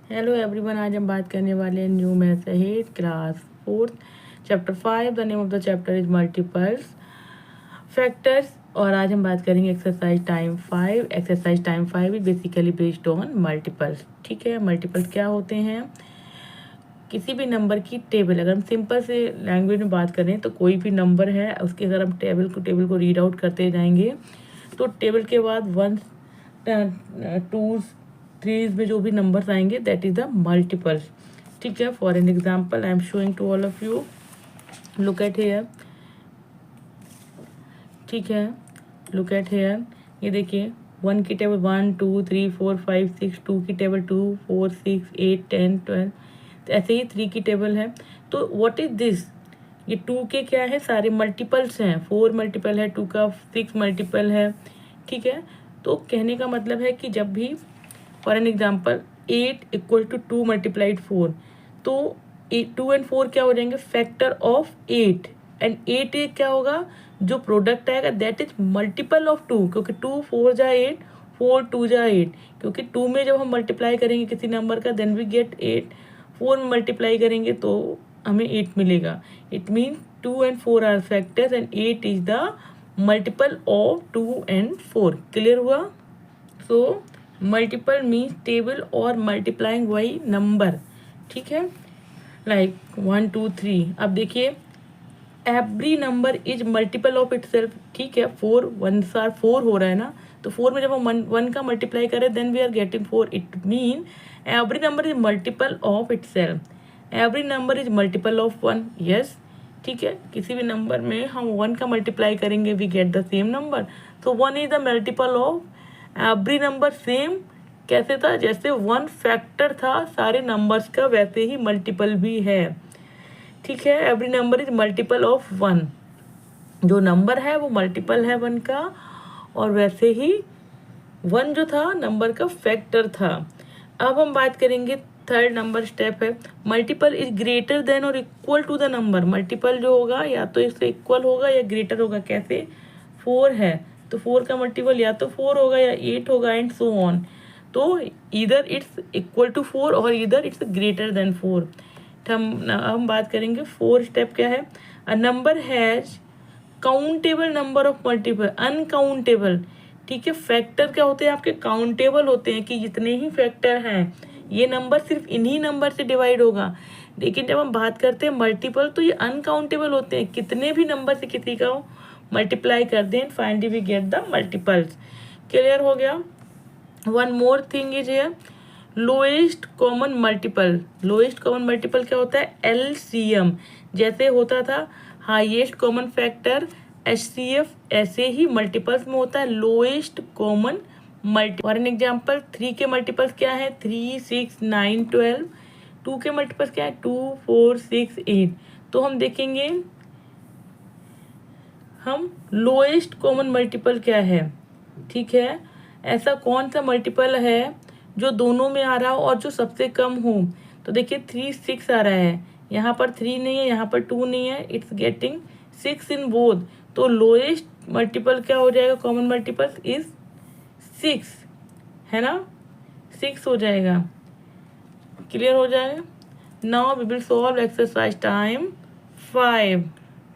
Hello everyone, आज हम बात करने वाले हैं new maths ahead class 4 chapter 5। The name of the chapter is multiples factors. और आज हम बात करेंगे exercise time 5। Exercise time 5 is basically based on multiples. ठीक है, मल्टीपल्स क्या होते हैं? किसी भी नंबर की टेबल, अगर हम सिंपल से लैंग्वेज में बात करें तो कोई भी नंबर है उसके अगर हम टेबल को रीड आउट करते जाएंगे तो टेबल के बाद 1 2 3 में जो भी नंबर्स आएंगे दैट इज द मल्टीपल्स। ठीक है, for an example I am showing to all of you, look at here. ठीक है, लुक एट हेयर, ये देखिए 1 की टेबल 1 2 3 4 5 6, 2 की टेबल 2 4 6 8 10 12, तो ऐसे ही 3 की टेबल है। तो व्हाट इज दिस? ये 2 के क्या है, सारे मल्टीपल्स हैं। 4 मल्टीपल है 2 का, 6 मल्टीपल है। ठीक है, तो कहने का मतलब है कि जब भी for an example 8 equal to 2 multiplied 4, तो 2 एंड 4 क्या हो जाएंगे? Factor of 8। एंड 8 क्या होगा? जो प्रोडक्ट आएगा दैट इज मल्टीपल ऑफ 2, क्योंकि 2 4 जा 8, 4 2 जा 8। क्योंकि 2 में जब हम मल्टीप्लाई करेंगे किसी नंबर का देन वी गेट 8, 4 में मल्टीप्लाई करेंगे तो हमें 8 मिलेगा। It mean 2 and 4 are factors and 8 is the multiple of 2 and 4। Clear हुआ? सो मल्टीपल मीन्स टेबल और मल्टीप्लाइंग वही नंबर। ठीक है, लाइक 1 2 3। अब देखिए every number is multiple of itself. ठीक है, 4 1 सार 4 हो रहा है ना, तो 4 में जब हम 1 का मल्टीप्लाई करें then we are getting 4। It mean every number is multiple of itself. Every number is multiple of 1। Yes, ठीक है, किसी भी नंबर में हम 1 का मल्टीप्लाई करेंगे we get the same number. तो 1 is the multiple of every number. Same कैसे था? जैसे 1 फैक्टर था सारे नंबर्स का, वैसे ही मल्टीपल भी है। ठीक है, every number is multiple of 1। जो नंबर है वो मल्टीपल है 1 का, और वैसे ही 1 जो था नंबर का फैक्टर था। अब हम बात करेंगे थर्ड नंबर स्टेप है मल्टीपल इज ग्रेटर देन और equal to the number. Multiple जो होगा या तो इससे इक्वल होगा या ग्रेटर होगा। कैसे? 4 है तो 4 का मल्टीपल या तो 4 होगा या 8 होगा एंड सो ऑन। तो इधर इट्स इक्वल टू 4 और इधर इट्स ग्रेटर देन 4। हम बात करेंगे 4 स्टेप क्या है। A number has countable number of multiple, uncountable. ठीक है, फैक्टर क्या होते हैं आपके? काउंटेबल होते हैं कि जितने ही फैक्टर हैं ये नंबर सिर्फ इन्हीं नंबर से डिवाइड होगा। लेकिन जब हम बात करते हैं मल्टीपल तो ये अनकाउंटेबल होते हैं, कितने भी नंबर से किसी का मल्टीप्लाई कर दें finally we get the multiples. Clear हो गया? One more thing is here, lowest common multiple. Lowest common multiple क्या होता है? एलसीएम। जैसे होता था हाईएस्ट कॉमन फैक्टर एचसीएफ, ऐसे ही मल्टीपल्स में होता है lowest common multi. For an example 3 के मल्टीपल्स क्या है? 3 6 9 12। 2 के मल्टीपल्स क्या है? 2 4 6 8। तो हम देखेंगे हम लोएस्ट कॉमन मल्टीपल क्या है। ठीक है, ऐसा कौन सा मल्टीपल है जो दोनों में आ रहा हो और जो सबसे कम हो। तो देखिए 3 6 आ रहा है, यहाँ पर 3 नहीं है, यहाँ पर 2 नहीं है, इट्स गेटिंग 6 इन बोथ। तो लोएस्ट मल्टीपल क्या हो जाएगा? कॉमन मल्टीपल इज 6, है ना, 6 हो जाएगा। क्लियर हो जाएगा? Now we will solve exercise time 5।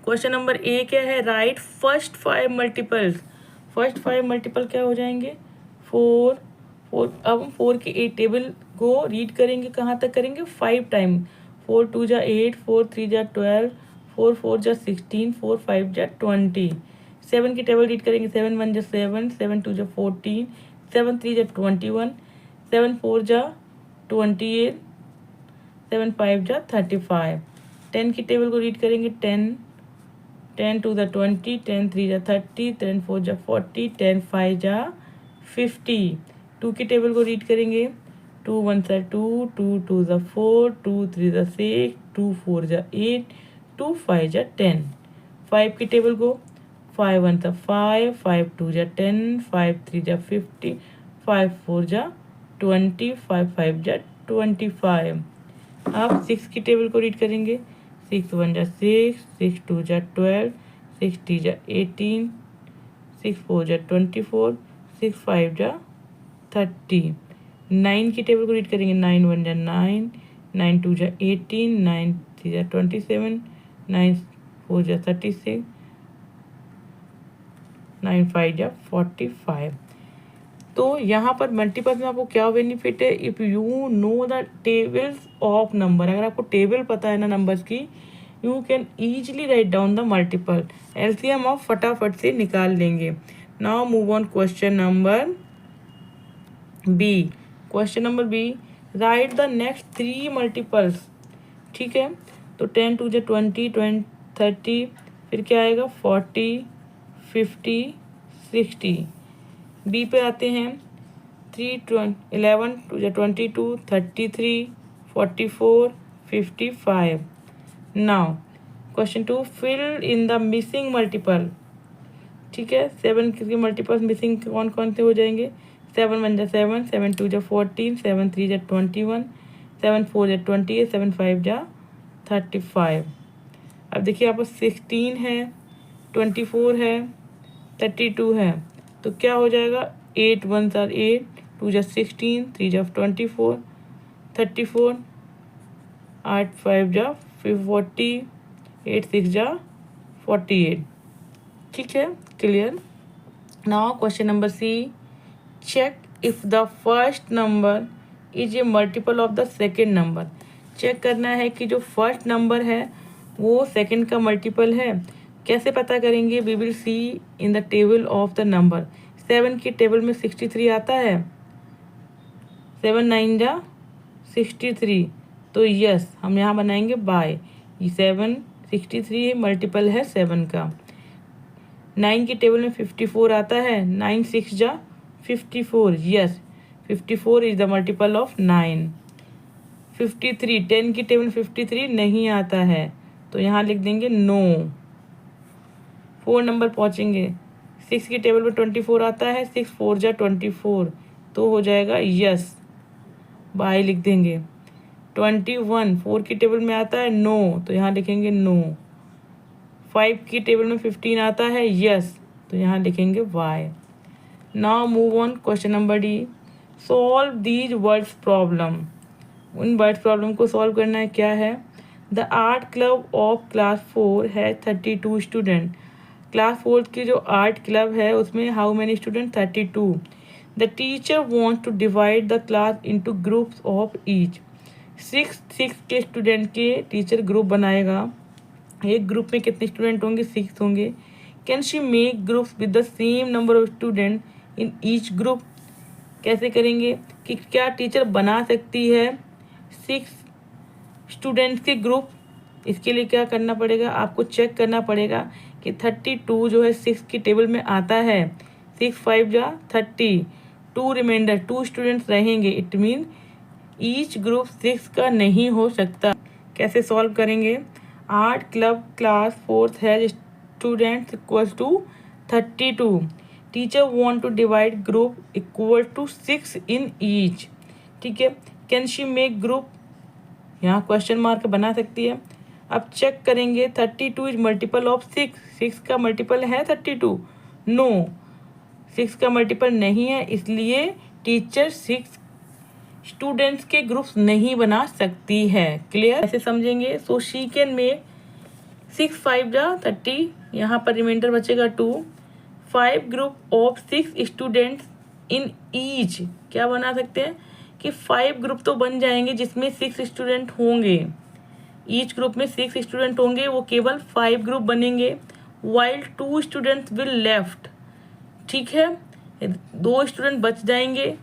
Question number A क्या है? Right first 5 multiples. First 5 multiple क्या हो जाएंगे? 4 4। अब हम 4 की 8 टेबल को रीड करेंगे, कहाँ तक करेंगे? 5 टाइम। 4 2 जा 8, 4 3 जा 12, 4 4 जा 16, 4 5 जा 20। 7 की टेबल रीड करेंगे, 7 1 जा 7, 7 2 जा 14, 7 3 जा 21, 7 4 जा 28, 7 5 जा 35। 10 की टेबल को रीड करेंगे, 10 10 2 जा 20, 10 3 जा 30, 10 4 जा 40, 10 5 जा 50। 2 की टेबल को रीड करेंगे, 2 1 जा 2, 2 2 जा 4, 2 3 जा 6, 2 4 जा 8, 2 5 जा 10। 5 की टेबल को 5 1 जा 5, 5 2 जा 10, 5 3 जा 50, 5 4 जा 20, 5 5 जा 25। अब 6 की टेबल को रीड करेंगे, 6 1 जा 6, 6 2 जा 12, 6 3 जा 18, 6 4 जा 24, 6 5 जा 30। 9 की टेबल को रीड करेंगे, 9 1 जा 9, 9 2 जा 18, 9 3 जा 27, 9 4 जा 36, 9 5 जा 45। तो यहाँ पर मल्टीपल में आपको क्या बेनिफिट है, if you know the tables of number, अगर आपको टेबल पता है ना नंबर्स की, you can easily write down the multiple. LCM आप फटाफट से निकाल लेंगे। Now move on question number B. Question number B, right the next 3 multiples. ठीक है, तो 10 2 जा 20, 30, फिर क्या आएगा 40, 50, 60। बी पे आते हैं, 11 2 जा 22, 33, 44, 55। Now question 2, fill in the missing multiple. ठीक है, 7 के मल्टीपल्स मिसिंग कौन कौन से हो जाएंगे, 7 1 जा 7, 7 2 जा 14, 7 3 जा 21, 7 4 जा 28, 7 5 जा 35। अब देखिए यहाँ पर 16 है, 24 है, 32 है, तो क्या हो जाएगा, 8 1 जा 8, 2 जा 16, 3 जा 24, 34, 8 5 जा 40, 8 6 जा 48। ठीक है, clear. Now question number C, check if the first number is a multiple of the second number. Check करना है कि जो फर्स्ट नंबर है वो सेकेंड का मल्टीपल है। कैसे पता करेंगे, we will see in the table of the number. 7 की टेबल में 63 आता है, 7 9 जा 63, तो यस हम यहाँ बनाएंगे बाय, 7 63 मल्टीपल है 7 का। 9 की टेबल में 54 आता है, 9 6 जा 54, yes 54 is the multiple of 9। 53 10 की टेबल में 53 नहीं आता है, तो यहाँ लिख देंगे नो। 4 नंबर पहुँचेंगे, 6 की टेबल में 24 आता है, 6 4 जा 24, तो हो जाएगा यस, बाय लिख देंगे। 21 4 की टेबल में आता है नो, तो यहाँ लिखेंगे नो। 5 की टेबल में 15 आता है यस, तो यहाँ लिखेंगे Y. Now move on question number D, solve these words problem. उन वर्ड्स प्रॉब्लम को सॉल्व करना है। क्या है, the art club of class 4 है 32 स्टूडेंट। क्लास 4 की जो आर्ट क्लब है उसमें how many student, 32। The teacher want to divide the class into groups of each. 6 के स्टूडेंट के टीचर ग्रुप बनाएगा। एक ग्रुप में कितने स्टूडेंट होंगे, 6 होंगे। Can she make groups with the same number of student in each group. कैसे करेंगे कि क्या टीचर बना सकती है 6 स्टूडेंट्स के ग्रुप। इसके लिए क्या करना पड़ेगा, आपको चेक करना पड़ेगा कि 32 जो है 6 की टेबल में आता है, 6 5 जा 30, 2 रिमाइंडर 2 स्टूडेंट्स रहेंगे, इट मीन ईच ग्रुप 6 का नहीं हो सकता। कैसे सॉल्व करेंगे, आर्ट क्लब क्लास 4 है students equal to 32, teacher want to divide group equal to 6 in each. ठीक है, कैन शी मेक ग्रुप, यहाँ क्वेश्चन मार्क बना सकती है। अब चेक करेंगे 32 इज मल्टीपल ऑफ 6, 6 का मल्टीपल है 32, नो 6 का मल्टीपल नहीं है, इसलिए टीचर 6 स्टूडेंट्स के ग्रुप्स नहीं बना सकती है। क्लियर, ऐसे समझेंगे। सो शी कैन मेक 6 5 जा 30, यहाँ पर रिमाइंडर बचेगा 2, 5 group of 6 students in each. क्या बना सकते हैं कि 5 ग्रुप तो बन जाएंगे जिसमें 6 स्टूडेंट होंगे। ईच ग्रुप में 6 स्टूडेंट होंगे, वो केवल 5 ग्रुप बनेंगे, वाइल 2 स्टूडेंट्स विल लेफ्ट। ठीक है, 2 स्टूडेंट बच जाएंगे,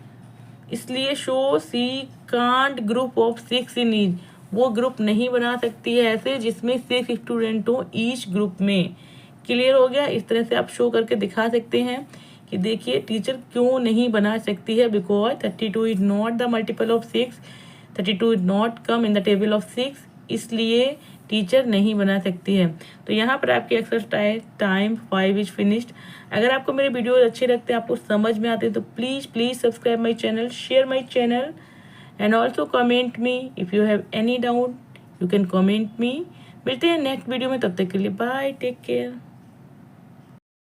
इसलिए so she can't group of 6 in each. वो ग्रुप नहीं बना सकती है ऐसे जिसमें 6 स्टूडेंट हो ईच ग्रुप में। क्लियर हो गया। इस तरह से आप शो करके दिखा सकते हैं कि देखिए टीचर क्यों नहीं बना सकती है, because 32 is not the multiple of 6, 32 is not come in the table of 6, इसलिए टीचर नहीं बना सकती है। तो यहाँ पर आपकी एक्सरसाइज टाइम 5 इज फिनिश्ड। अगर आपको मेरे वीडियो अच्छे लगते हैं, आपको समझ में आते हैं, तो please subscribe my channel, share my channel and also comment me if you have any doubt, you can comment me. मिलते हैं नेक्स्ट वीडियो में, तब तक के लिए बाय, टेक केयर।